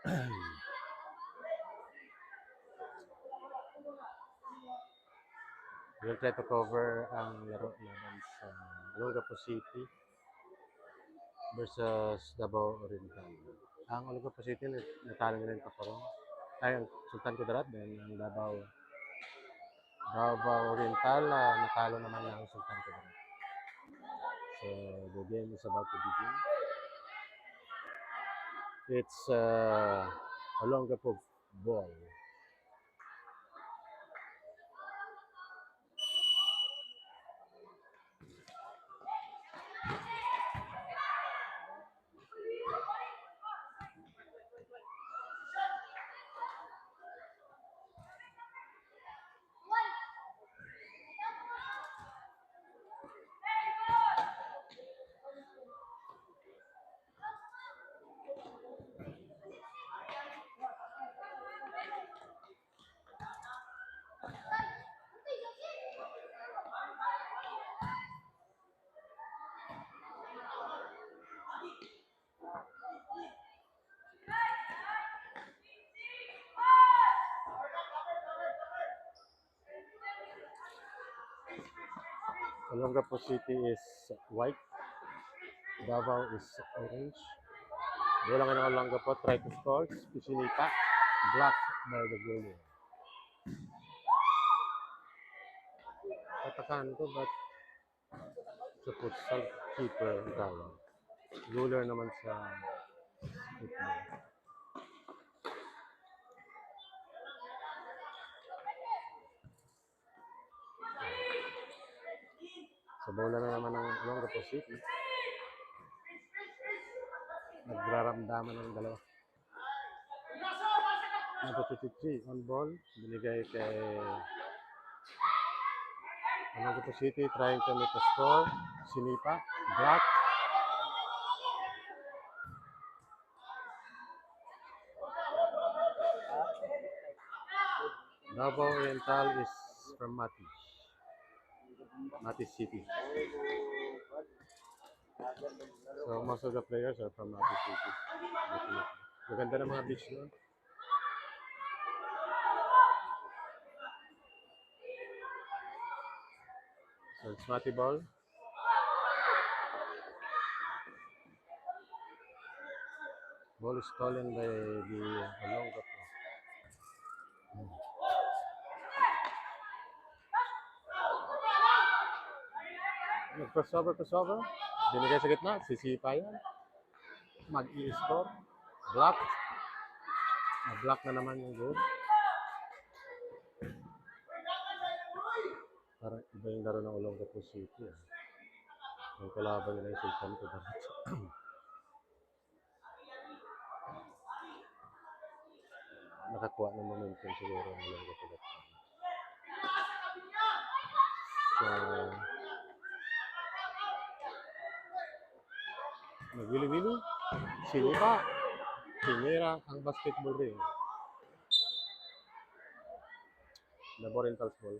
We'll try to cover ang laro naman sa Olongapo City versus Davao Oriental. Ang Olongapo City, natalo nila yung Taparong. Ay, ang Sultan Kudarat, then ang Davao Oriental, natalo naman ng Sultan Kudarat. So, the game is about to begin. It's Olongapo ball. Olongapo City is white, Davao is orange. Bola ngayon ng Olongapo, try to score, Isinita, blocked by the goalie. Tatakaan ko, but sa futsal keeper Davao. Goaler naman sa football. Sa bola na naman ng Olongapo City. Nagraramdaman ng dalawa. Number 23 on ball. Binigay kay Olongapo City trying to make a score. Sinipa. Block. Davao Oriental is from Mati City. So most of the players are from Mati City. Maganda ng mga beach doon. So it's Mati ball. Ball is stolen by the Olongapo. Crossover. Binigay sa gitna, sisipa yan. Mag-i-score. Block. Block na naman yung goal. Parang iba yung laro ng Olongapo City. Ang kalaban nila yung Sultan Kudarat. Nakakuha ng momentum siguro ng Olongapo Kudarat. So, nagwili-wili. Sinipa. Tinira ang basketball ring. Davao Oriental's ball.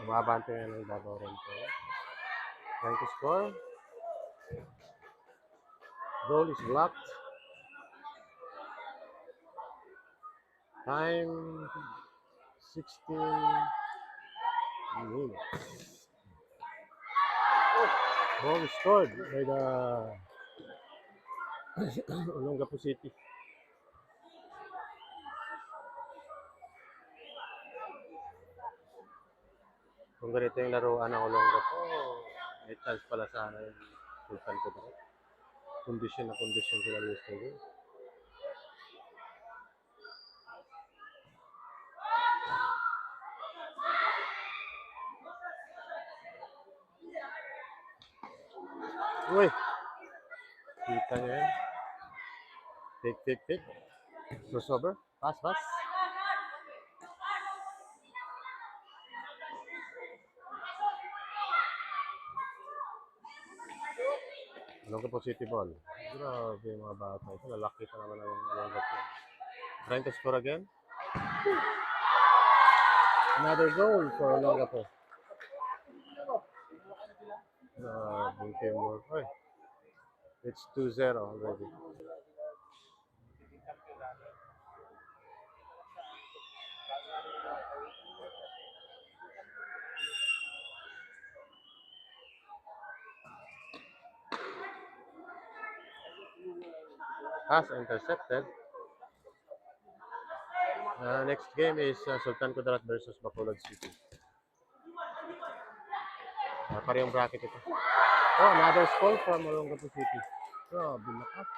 Umabante nga ng Davao Oriental. Trying to score. Goal is blocked. Time 16 minutes. Ball is scored by the Olongapo City. Kung ganito yung laruan ng Olongapo, may chance pala sana yung Sultan Kudarat. Condition sila yesterday. Uy! Kita nyo yan. Take. Crossover. Pass. Olongapo City Ball. Grabe yung mga bata. Ito, lalaki pa naman ang Olongapo. Trying to score again. Another goal for Olongapo. Yung teamwork. Oy, it's 2-0 already. Pass intercepted. Next game is Sultan Kudarat versus Bacolod City. Parehong bracket ito. Oh, another score from Olongapo City. Grabe, lakas.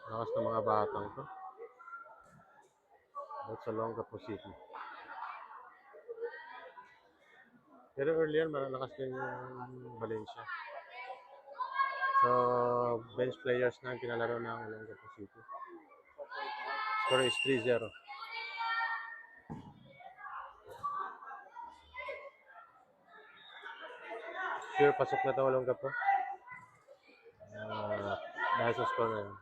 Lakas ng mga batang to. That's Olongapo City. Pero earlier, malakas din yung Valencia. So, bench players na ang pinalaro ng Olongapo City. Score is 3-0. Sure, pasok na ito Olongapo. Dahil sa score na yun.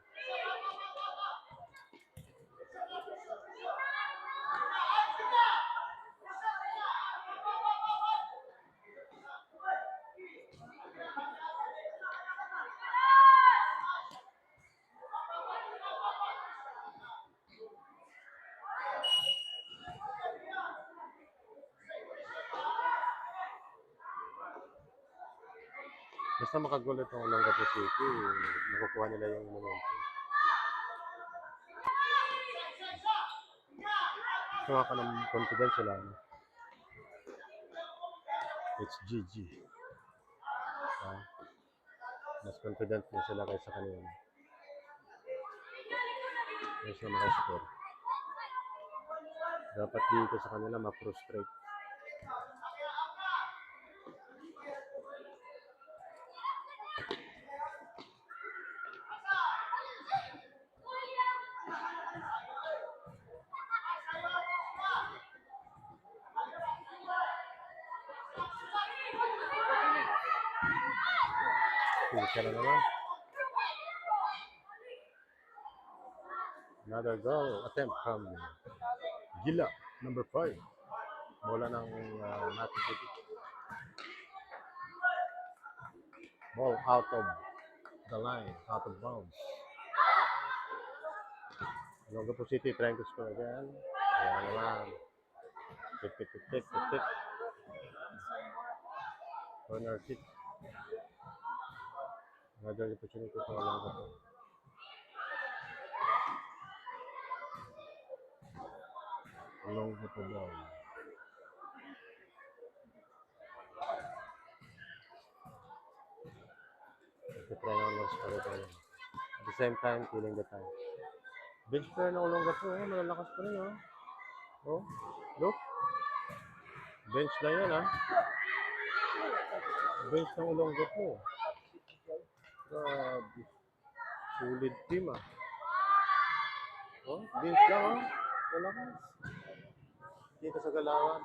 Basta makagulo itong Olongapo City, nakukuha nila yung momentum. Kuha ka ng confidence sila. It's GG. Mas confident na sila kaysa kanina. Yes na makascore. Dapat dito sa kanila ma-frustrate. Pilihan na naman. Another goal attempt from Gila, number 5. Bola ng Mati City. Ball out of the line, out of bounds. Olongapo City trying to score again. Ayan naman. Tick. Corner kick. Another opportunity for Olongapo. Olongapo ball. Try na mag-score ito. At the same time, killing the time. Bench player ng Olongapo, malalakas pa rin, oh. Oh, look. Bench na yan, Bench ng Olongapo. Grabe. Solid team, Oh, bench lang, Malakas. Dito sa Galawan.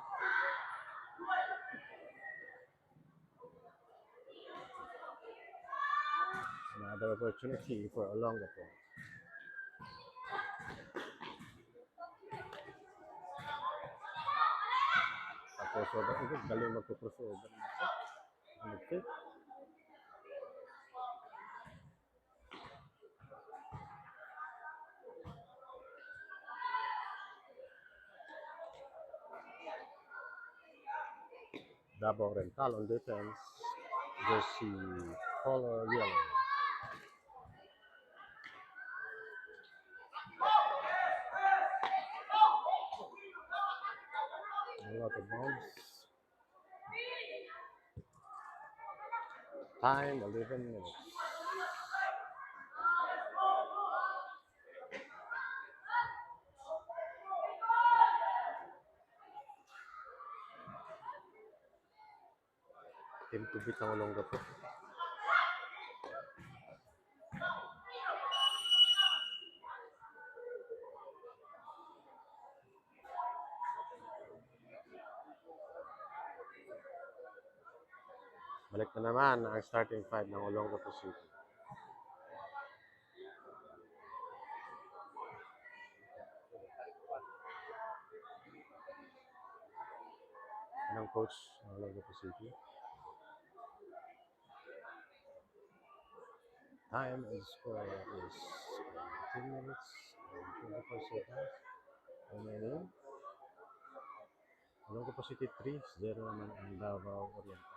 Another opportunity for Olongapo. Crossover. Ito, galing magpo-crossover. Okay. Davao Rental on defense. Jersey color yellow. A lot of bounds. Time 11 minutes. Team to beat ang Olongapo. Balik na naman ang starting five ng Olongapo City. Ng coach ng Olongapo City. Time and score is 10 minutes and 24 seconds. Remaining. Olongapo City 3-0 naman ang Davao Oriental.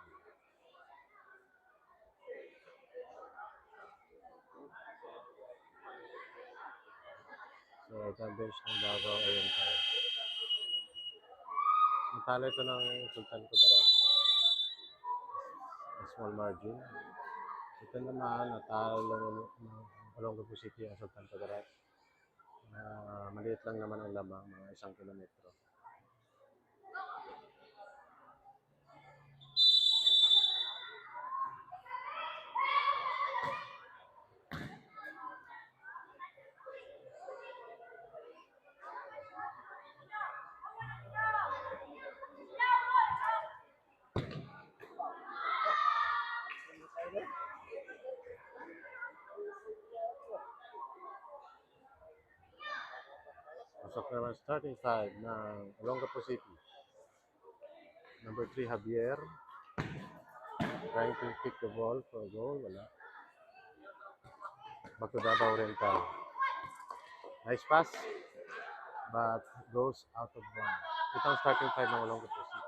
So, ito ang bench ng Davao Oriental. Natalo ito ng Sultan Kudarat. A small margin. Ito naman, natalo ng Olongapo City ang Sultan Kudarat. Maliit lang naman ang lamang, mga 1 kilometro. Pasok naman starting five ng Olongapo City. Number 3, Javier. Trying to pick the ball for a goal. Wala. Back to Davao Oriental. Nice pass. But goes out of bounds. Ito ang starting five ng Olongapo City.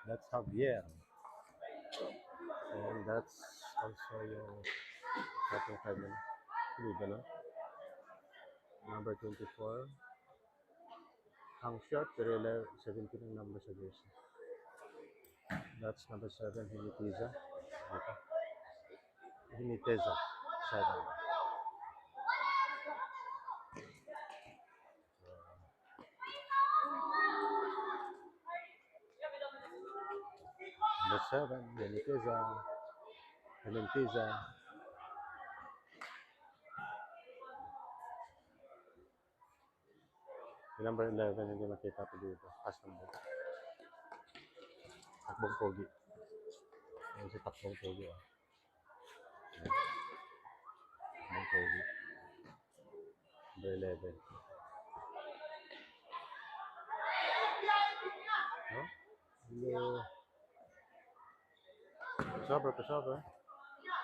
That's Javier. And that's also yung starting five ng Liga, no? Number 24. Ang shot, pero 17 ang number sa jersey. That's number 7, Hinitiza. Hiniteza, 7. Number 7, Hiniteza. Hinitiza. Yung number 11, hindi makita pa dito. Pass number. Takbong pogi. Ayan si Takbong pogi. Takbong pogi. Number 11. No? Hello. Pasabra.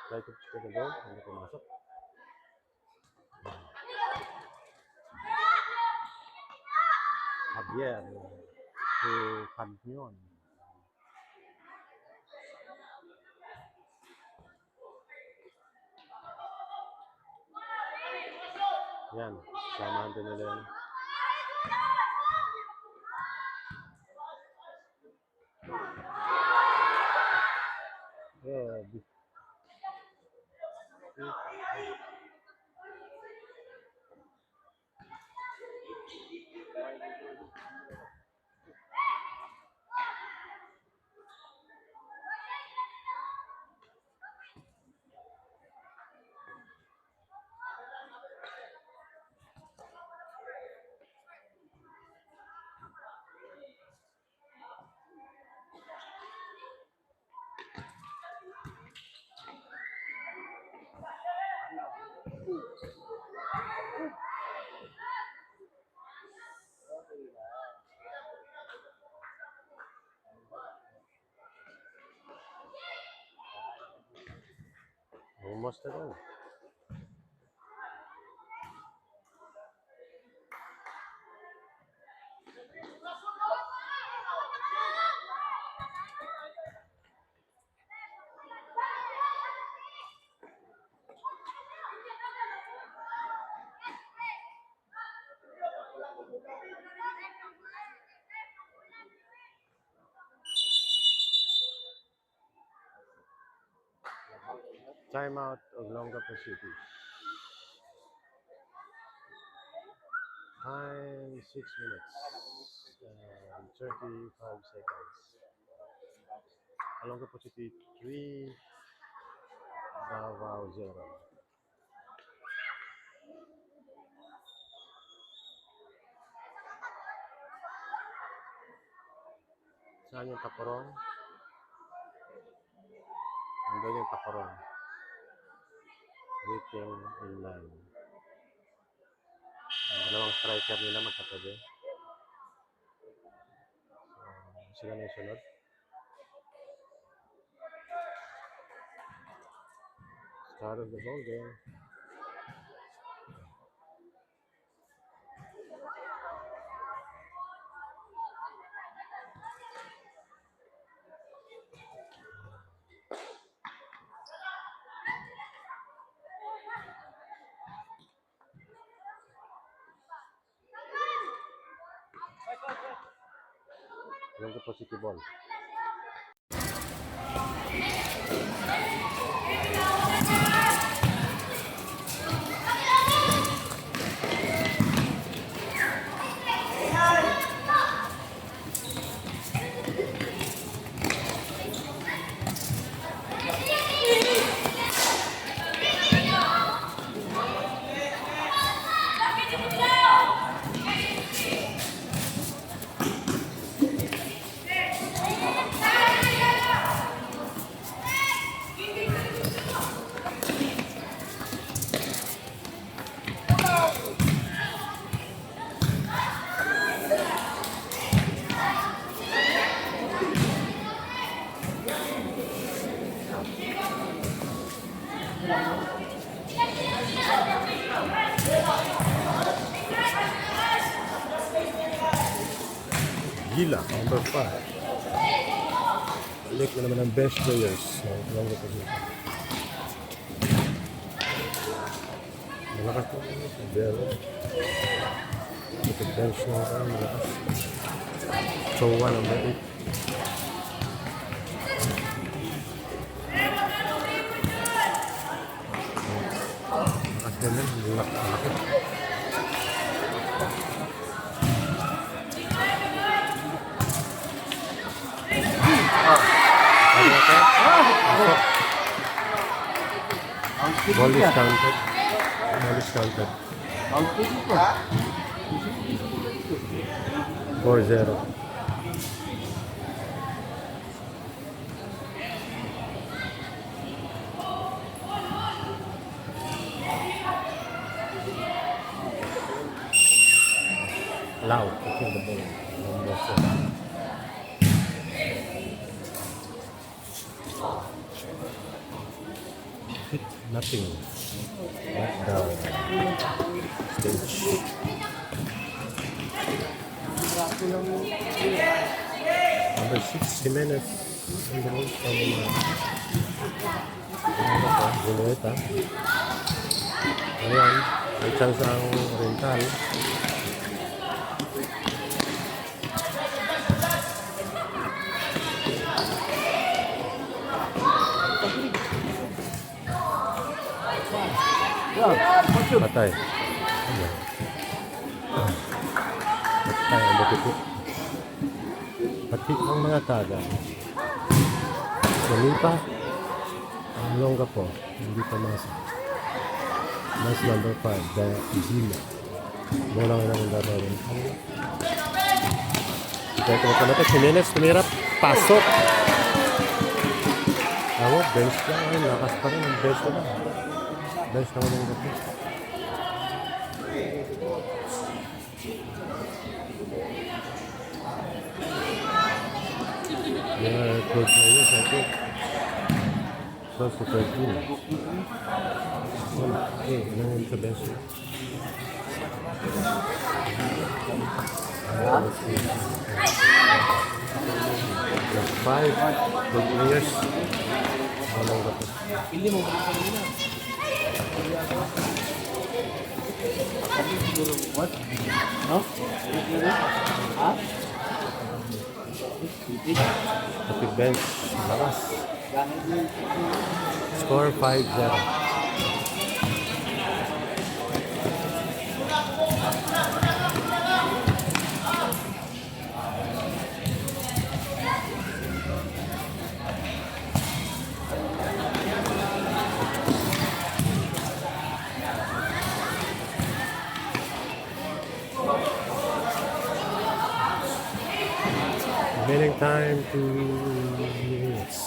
Try to check the goal. Hindi pumasok. Javier to Cadmion. Yan, samahan din nila yan. Almost done. Timeout of Olongapo City. Time 6 minutes and 35 seconds. Olongapo City 3, Davao 0. Saan yung Tacorong? Nandun yung Tacorong. Waiting in line. Ang dalawang striker nila magkatabi. So, sila na yung sunod. Start of the ball game. Olongapo City ball. Gila, number 5. Balik na naman ang bench players. Olongapo City. Malakas po. Pero, ito bench na malakas. So, 1 number 8. Malakas din yan. Malaki. Ball is counted. Ball is counted. 4-0. Loud. Taking the ball. Number 4. Hit nothing. Back down. Stage. Number 6, Jimenez. On the road from Zulueta. Ayan. May chance ang Oriental. Patay. Patay ang batito. Pati ang mga taga. Lumipa. Ang Olongapo. Hindi pamasa. Mas number 5. The Zima. Bola nga naman gagawin. Kaya kumakamatay. Jimenez tumirap. Pasok. Ako, bench lang. Ay, lakas pa rin. Ang bench lang. Bench naman ang gabi. Yeah, good players, I think. Close to 13. Okay, ilang sa bench. Plus 5. Good players. Walang gabi. Hindi mo ba kanina? What? No? Ha? Pati bench, lakas. Score 5-0. time, 2 minutes.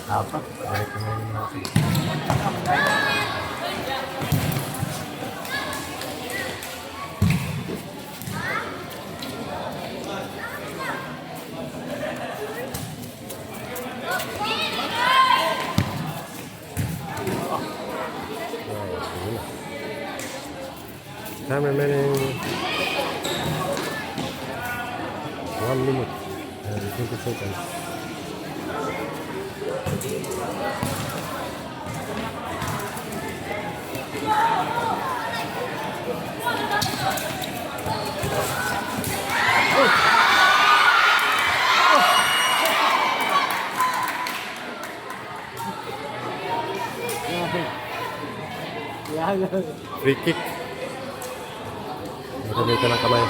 Apa? Balik na naman natin. Time remaining 1 minute and 20 seconds. Free kick. Gamitan ng kamay.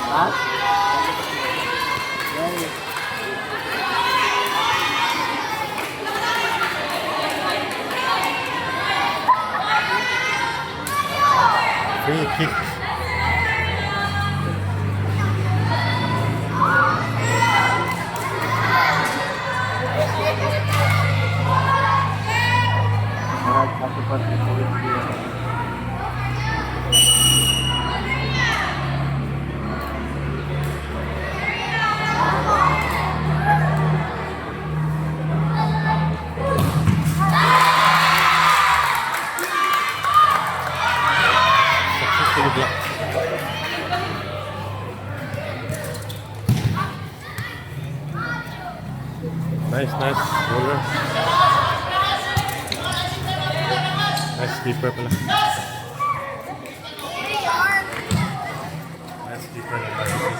Free kick. Successfully blocked. Nice roller. Nice keeper pala. Nice keeper na tayo.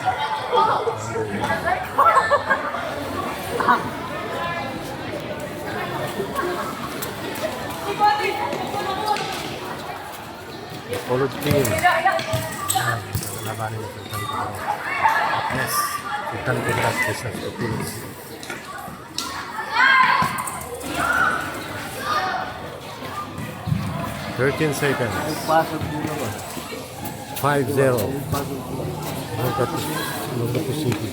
The colored team. Labanin na Sultan Kudarat. Yes, Sultan Kudarat versus Philippines. Thirteen seconds. 5-0. Logato City.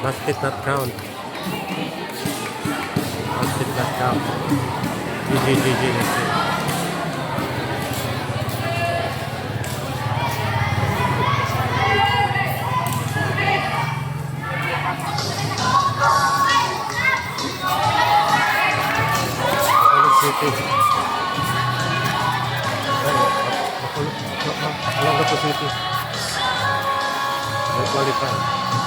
Basket not count. Basket not count. GG. Let's see. City. Logato City. They qualify.